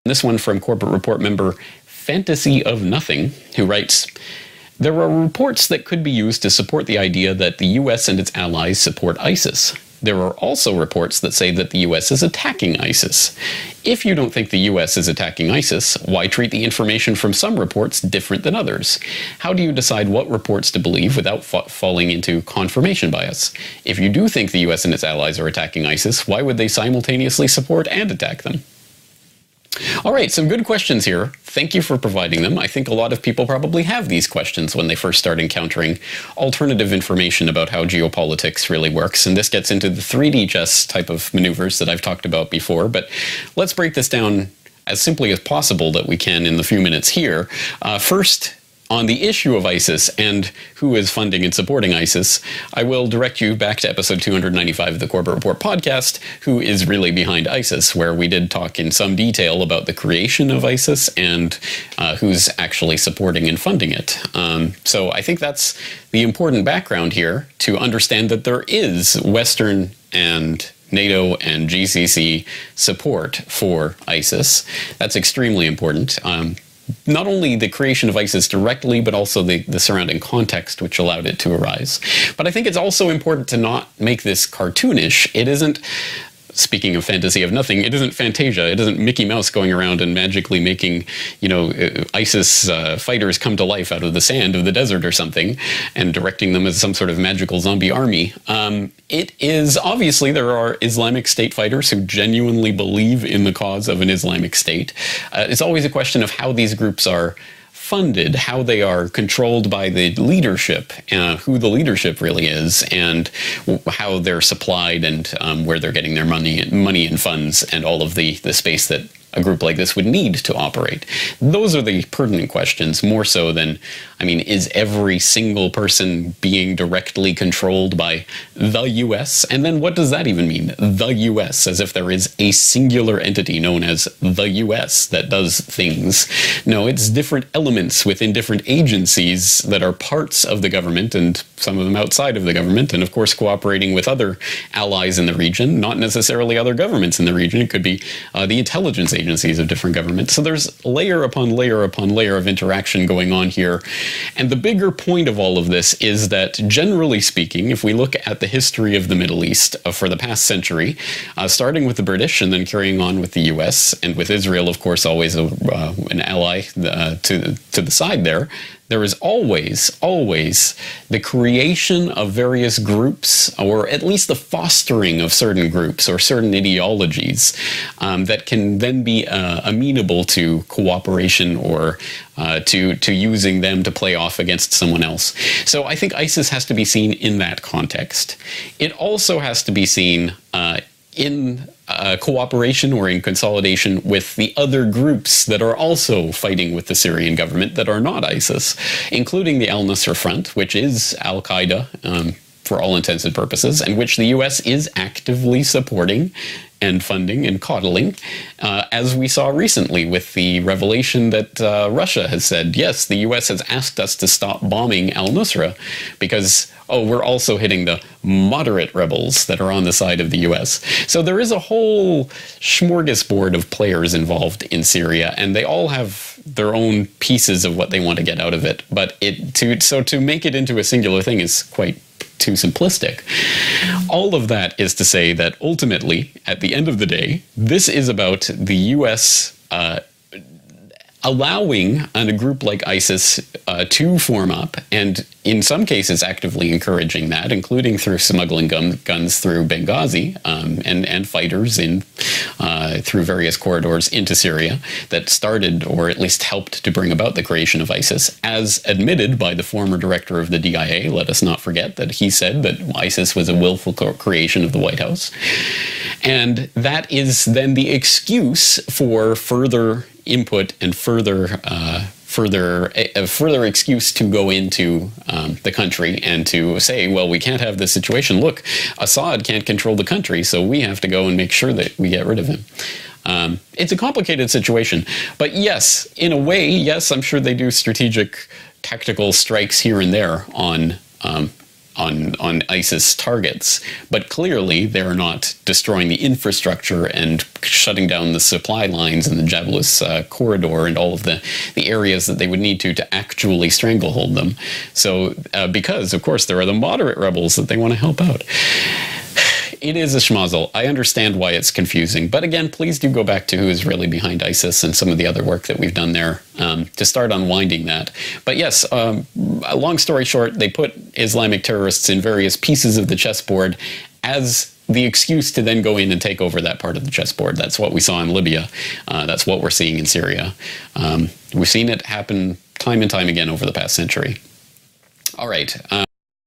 This one from Corbettreport member Fantasy of Nothing, who writes, "There are reports that could be used to support the idea that the US and its allies support ISIS. There are also reports that say that the US is attacking ISIS. If you don't think the US is attacking ISIS, why treat the information from some reports different than others? How do you decide what reports to believe without falling into confirmation bias? If you do think the US and its allies are attacking ISIS, why would they simultaneously support and attack them?" All right, some good questions here. Thank you for providing them. I think a lot of people probably have these questions when they first start encountering alternative information about how geopolitics really works. And this gets into the 3D chess type of maneuvers that I've talked about before. But let's break this down as simply as possible that we can in the few minutes here. First, on the issue of ISIS and who is funding and supporting ISIS, I will direct you back to episode 295 of the Corbettreport podcast, Who is Really Behind ISIS, where we did talk in some detail about the creation of ISIS and who's actually supporting and funding it. So I think that's the important background here to understand that there is Western and NATO and GCC support for ISIS. That's extremely important. Not only the creation of ISIS directly, but also the surrounding context which allowed it to arise. But I think it's also important to not make this cartoonish. It isn't, speaking of Fantasy of Nothing, it isn't Fantasia. It isn't Mickey Mouse going around and magically making, ISIS fighters come to life out of the sand of the desert or something and directing them as some sort of magical zombie army. It is, obviously, there are Islamic State fighters who genuinely believe in the cause of an Islamic State. It's always a question of how these groups are funded, how they are controlled by the leadership, who the leadership really is, and how they're supplied, and where they're getting their money and funds, and all of the space that a group like this would need to operate. Those are the pertinent questions, more so than, is every single person being directly controlled by the US? And then what does that even mean? The US, as if there is a singular entity known as the US that does things. No, it's different elements within different agencies that are parts of the government, and some of them outside of the government, and of course cooperating with other allies in the region, not necessarily other governments in the region. It could be the intelligence agencies of different governments. So there's layer upon layer upon layer of interaction going on here. And the bigger point of all of this is that, generally speaking, if we look at the history of the Middle East for the past century, starting with the British and then carrying on with the US, and with Israel, of course, always an ally to the side there, there is always the creation of various groups, or at least the fostering of certain groups or certain ideologies that can then be amenable to cooperation or to using them to play off against someone else. So I think ISIS has to be seen in that context. It also has to be seen in cooperation or in consolidation with the other groups that are also fighting with the Syrian government that are not ISIS, including the al-Nusra Front, which is al-Qaeda for all intents and purposes, and which the US is actively supporting and funding and coddling, as we saw recently with the revelation that Russia has said, yes, the US has asked us to stop bombing al-Nusra because, we're also hitting the moderate rebels that are on the side of the US. So there is a whole smorgasbord of players involved in Syria, and they all have their own pieces of what they want to get out of it. But to make it into a singular thing is quite too simplistic. All of that is to say that ultimately, at the end of the day, this is about the US allowing a group like ISIS to form up, and in some cases actively encouraging that, including through smuggling guns through Benghazi and fighters through various corridors into Syria that started, or at least helped to bring about the creation of ISIS, as admitted by the former director of the DIA. Let us not forget that he said that ISIS was a willful creation of the White House. And that is then the excuse for further input and further excuse to go into the country and to say, well, we can't have this situation. Look, Assad can't control the country, so we have to go and make sure that we get rid of him. It's a complicated situation. But yes, in a way, yes, I'm sure they do strategic tactical strikes here and there on on ISIS targets, but clearly they're not destroying the infrastructure and shutting down the supply lines and the Jablis corridor and all of the areas that they would need to actually stranglehold them. So because, of course, there are the moderate rebels that they want to help out. It is a schmozzle. I understand why it's confusing. But again, please do go back to who is really behind ISIS and some of the other work that we've done there to start unwinding that. But yes, long story short, they put Islamic terrorists in various pieces of the chessboard as the excuse to then go in and take over that part of the chessboard. That's what we saw in Libya. That's what we're seeing in Syria. We've seen it happen time and time again over the past century. All right.